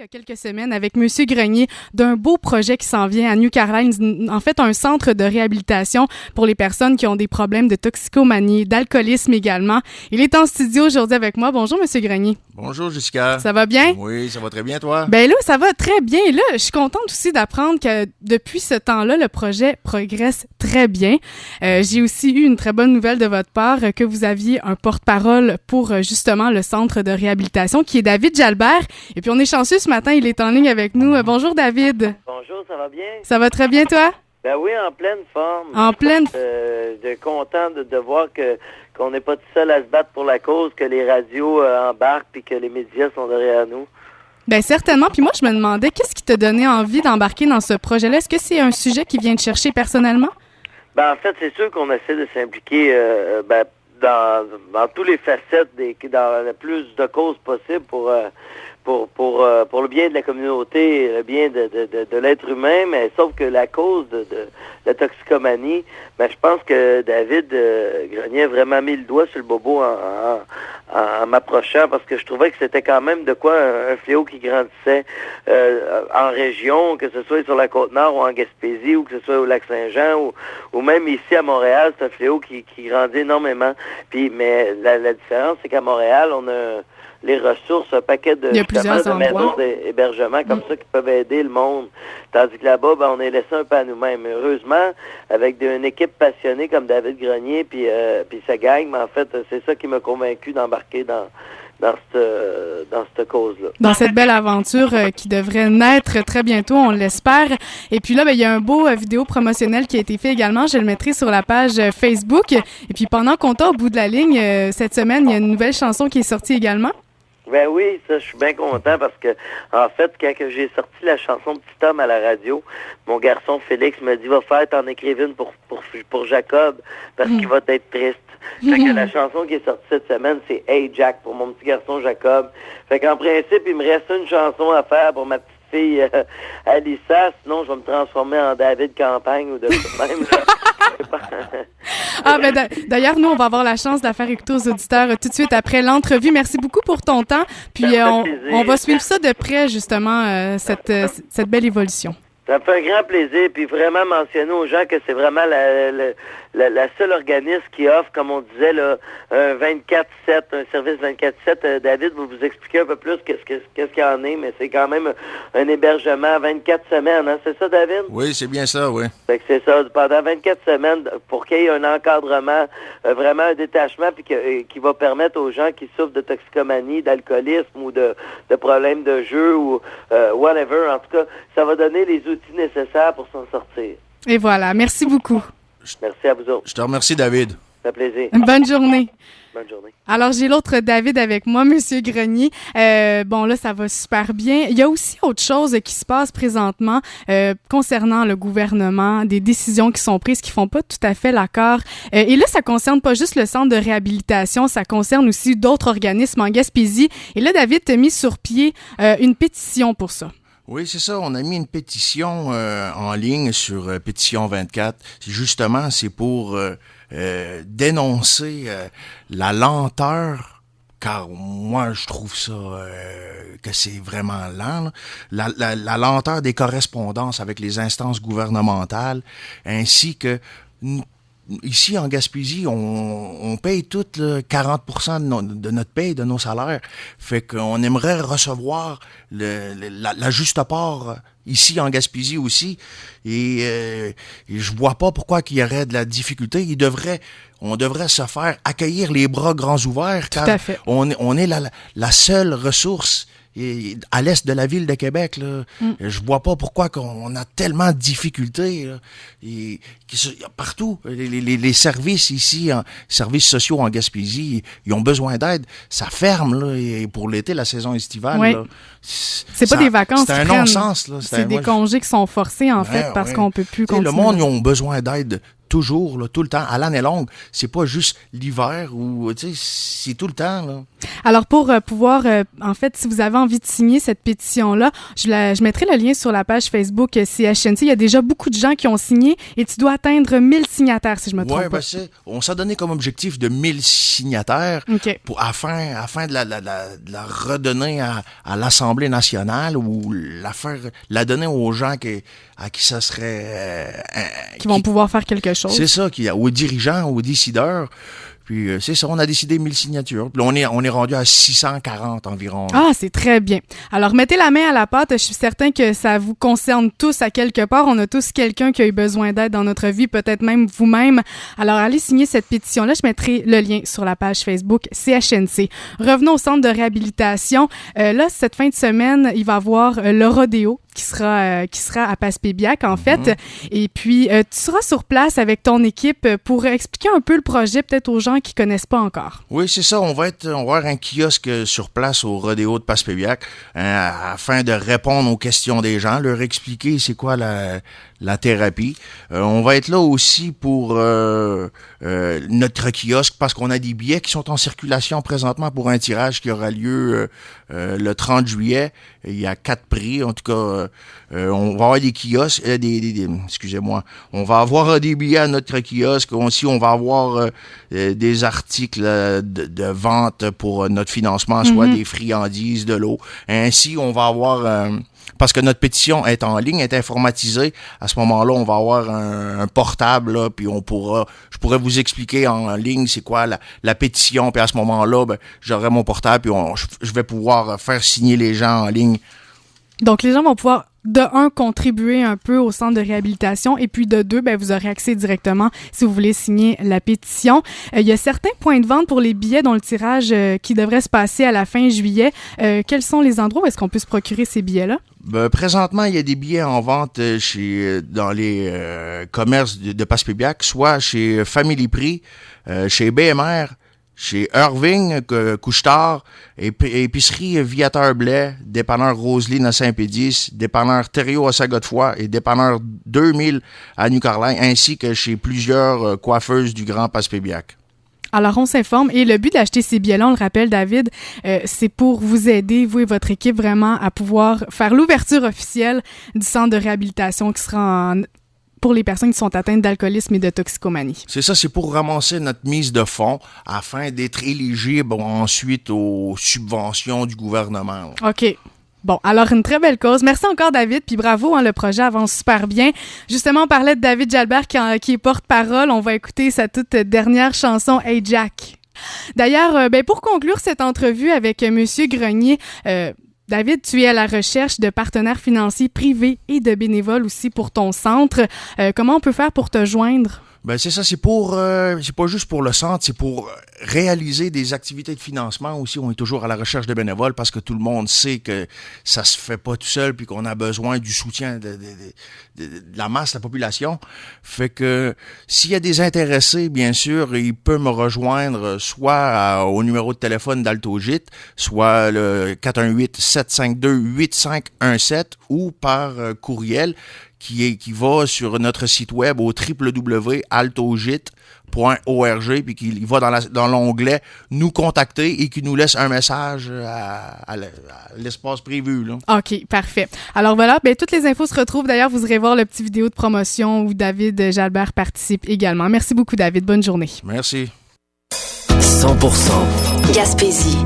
il y a quelques semaines avec Monsieur Grenier d'un beau projet qui s'en vient à New Carolines. En fait, un centre de réhabilitation pour les personnes qui ont des problèmes de toxicomanie, d'alcoolisme également. Il est en studio aujourd'hui avec moi. Bonjour, Monsieur Grenier. Bonjour, Jessica. Ça va bien? Oui, ça va très bien, toi? Ben là, ça va très bien. Et là, je suis contente aussi d'apprendre que depuis ce temps-là, le projet progresse très bien. J'ai aussi eu une très bonne nouvelle de votre part, que vous aviez un porte-parole pour justement le centre de réhabilitation, qui est David Jalbert. Et puis, on est chanceux ce matin, il est en ligne avec nous. Bonjour, David. Bonjour, ça va bien? Ça va très bien, toi? Ben oui, en pleine forme. En pleine... de content de voir qu'on n'est pas tout seul à se battre pour la cause, que les radios embarquent puis que les médias sont derrière nous. Ben certainement. Puis moi, je me demandais, qu'est-ce qui t'a donné envie d'embarquer dans ce projet-là? Est-ce que c'est un sujet qui vient te chercher personnellement? Ben en fait, c'est sûr qu'on essaie de s'impliquer dans tous les facettes, dans le plus de causes possibles pour le bien de la communauté, le bien de l'être humain, mais sauf que la cause de la toxicomanie, ben je pense que David Grenier a vraiment mis le doigt sur le bobo en m'approchant, parce que je trouvais que c'était quand même de quoi un fléau qui grandissait en région, que ce soit sur la Côte-Nord ou en Gaspésie, ou que ce soit au Lac-Saint-Jean, ou même ici à Montréal, c'est un fléau qui grandit énormément. Mais la différence, c'est qu'à Montréal, on a les ressources, un paquet de maisons d'hébergement comme ça qui peuvent aider le monde. Tandis que là-bas, ben, on est laissé un peu à nous-mêmes. Heureusement, avec une équipe passionnée comme David Grenier puis sa gang, mais en fait, c'est ça qui m'a convaincu d'embarquer dans cette cause-là. Dans cette belle aventure qui devrait naître très bientôt, on l'espère. Et puis là, ben, il y a un beau vidéo promotionnel qui a été fait également. Je le mettrai sur la page Facebook. Et puis pendant qu'on t'a au bout de la ligne, cette semaine, il y a une nouvelle chanson qui est sortie également. Ben oui, ça, je suis bien content parce que, en fait, quand j'ai sorti la chanson Petit Homme à la radio, mon garçon Félix m'a dit, va faire, t'en écrire une pour Jacob parce qu'il va être triste. Fait que la chanson qui est sortie cette semaine, c'est Hey Jack pour mon petit garçon Jacob. Fait qu'en principe, il me reste une chanson à faire pour ma petite fille Alissa, sinon je vais me transformer en David Campagne ou de même. Ah, ben d'ailleurs, nous, on va avoir la chance de la faire écouter aux auditeurs tout de suite après l'entrevue. Merci beaucoup pour ton temps. Puis on va suivre ça de près, justement, cette belle évolution. Ça me fait un grand plaisir, puis vraiment mentionner aux gens que c'est vraiment la seule organisme qui offre, comme on disait, là, un 24/7, un service 24/7. David va vous expliquer un peu plus qu'est-ce qu'il y en est, mais c'est quand même un hébergement 24 semaines, hein? C'est ça, David? Oui, c'est bien ça, oui. Fait que c'est ça, pendant 24 semaines, pour qu'il y ait un encadrement, vraiment un détachement, puis qui va permettre aux gens qui souffrent de toxicomanie, d'alcoolisme ou de problèmes de jeu ou whatever, en tout cas, ça va donner les outils nécessaires pour s'en sortir. Et voilà, merci beaucoup. Merci à vous autres. Je te remercie, David. Ça fait plaisir. Bonne journée. Bonne journée. Alors, j'ai l'autre David avec moi, Monsieur Grenier. Bon, là, ça va super bien. Il y a aussi autre chose qui se passe présentement concernant le gouvernement, des décisions qui sont prises qui font pas tout à fait l'accord. Et là, ça concerne pas juste le centre de réhabilitation, ça concerne aussi d'autres organismes en Gaspésie. Et là, David t'a mis sur pied une pétition pour ça. Oui, c'est ça. On a mis une pétition en ligne sur Pétition 24. Justement, c'est pour dénoncer la lenteur, car moi, je trouve ça que c'est vraiment lent, là. La lenteur des correspondances avec les instances gouvernementales, ainsi que... Ici, en Gaspésie, on paye tout 40% de notre paye, de nos salaires. Fait qu'on aimerait recevoir la juste part ici en Gaspésie aussi. Et je vois pas pourquoi qu'il y aurait de la difficulté. On devrait se faire accueillir les bras grands ouverts, car on est la seule ressource à l'est de la ville de Québec, là. Je vois pas pourquoi qu'on a tellement de difficultés, là. Et partout, les services ici, services sociaux en Gaspésie, ils ont besoin d'aide. Ça ferme, là, et pour l'été, la saison estivale, là. C'est pas des vacances. C'est un non-sens, là. C'est des congés qui sont forcés, en fait, parce qu'on peut plus continuer. Le monde, ils ont besoin d'aide toujours, là, tout le temps, à l'année longue. C'est pas juste l'hiver ou, tu sais, c'est tout le temps, là. Alors, pour pouvoir, en fait, si vous avez envie de signer cette pétition-là, je mettrai le lien sur la page Facebook CHNC. Il y a déjà beaucoup de gens qui ont signé et tu dois atteindre 1000 signataires, si je me trompe pas. On s'est donné comme objectif de 1000 signataires afin de la redonner à l'Assemblée nationale ou la donner aux gens à qui ça serait... qui vont pouvoir faire quelque chose. C'est ça, aux dirigeants, aux décideurs. Puis c'est ça, on a décidé 1000 signatures. Puis on est rendu à 640 environ. Ah, c'est très bien. Alors, mettez la main à la pâte. Je suis certain que ça vous concerne tous à quelque part. On a tous quelqu'un qui a eu besoin d'aide dans notre vie, peut-être même vous-même. Alors, allez signer cette pétition-là. Je mettrai le lien sur la page Facebook CHNC. Revenons au centre de réhabilitation. Là, cette fin de semaine, il va y avoir le rodéo qui sera à Passepébiac, en fait. Et puis, tu seras sur place avec ton équipe pour expliquer un peu le projet, peut-être aux gens qui connaissent pas encore. Oui, c'est ça. On va avoir un kiosque sur place au rodéo de Passepébiac afin de répondre aux questions des gens, leur expliquer c'est quoi la thérapie. On va être là aussi pour notre kiosque parce qu'on a des billets qui sont en circulation présentement pour un tirage qui aura lieu le 30 juillet. Il y a 4 prix. En tout cas, on va avoir des kiosques, excusez-moi. On va avoir des billets à notre kiosque. Aussi, on va avoir des articles de vente pour notre financement, soit des friandises, de l'eau. Ainsi, on va avoir... parce que notre pétition est en ligne, est informatisée. À ce moment-là, on va avoir un portable, là, puis je pourrais vous expliquer en ligne c'est quoi la pétition, puis à ce moment-là, j'aurai mon portable, puis je vais pouvoir faire signer les gens en ligne. Donc, les gens vont pouvoir, de un, contribuer un peu au centre de réhabilitation et puis de deux, vous aurez accès directement si vous voulez signer la pétition. Il y a certains points de vente pour les billets dont le tirage qui devrait se passer à la fin juillet. Quels sont les endroits où est-ce qu'on peut se procurer ces billets-là? Présentement, il y a des billets en vente dans les commerces de Passepébiac, soit chez Family Prix, chez BMR, chez Irving, Couche-Tard, épicerie Viateur Blais, dépanneur Roseline à Saint-Pédis, dépanneur Thériault à Saint-Godefroy et dépanneur 2000 à New-Carlisle, ainsi que chez plusieurs coiffeuses du Grand Passepébiac. Alors, on s'informe. Et le but d'acheter ces billets-là, on le rappelle, David, c'est pour vous aider, vous et votre équipe, vraiment à pouvoir faire l'ouverture officielle du centre de réhabilitation qui sera pour les personnes qui sont atteintes d'alcoolisme et de toxicomanie. C'est ça, c'est pour ramasser notre mise de fonds afin d'être éligible ensuite aux subventions du gouvernement. OK. Bon, alors une très belle cause. Merci encore, David, puis bravo, le projet avance super bien. Justement, on parlait de David Jalbert qui est porte-parole. On va écouter sa toute dernière chanson, Hey Jack. D'ailleurs, pour conclure cette entrevue avec Monsieur Grenier, David, tu es à la recherche de partenaires financiers privés et de bénévoles aussi pour ton centre. Comment on peut faire pour te joindre? C'est ça, c'est pas juste pour le centre, c'est pour réaliser des activités de financement aussi. On est toujours à la recherche de bénévoles parce que tout le monde sait que ça se fait pas tout seul puis qu'on a besoin du soutien de la masse de la population. Fait que s'il y a des intéressés, bien sûr, ils peuvent me rejoindre soit au numéro de téléphone d'Altogit, soit le 418-752-8517 ou par courriel qui va sur notre site web au www.altogit.org puis qu'il va dans l'onglet « Nous contacter » et qu'il nous laisse un message à l'espace prévu. Là. OK, parfait. Alors voilà, toutes les infos se retrouvent. D'ailleurs, vous irez voir le petit vidéo de promotion où David Jalbert participe également. Merci beaucoup, David. Bonne journée. Merci. 100% Gaspésie.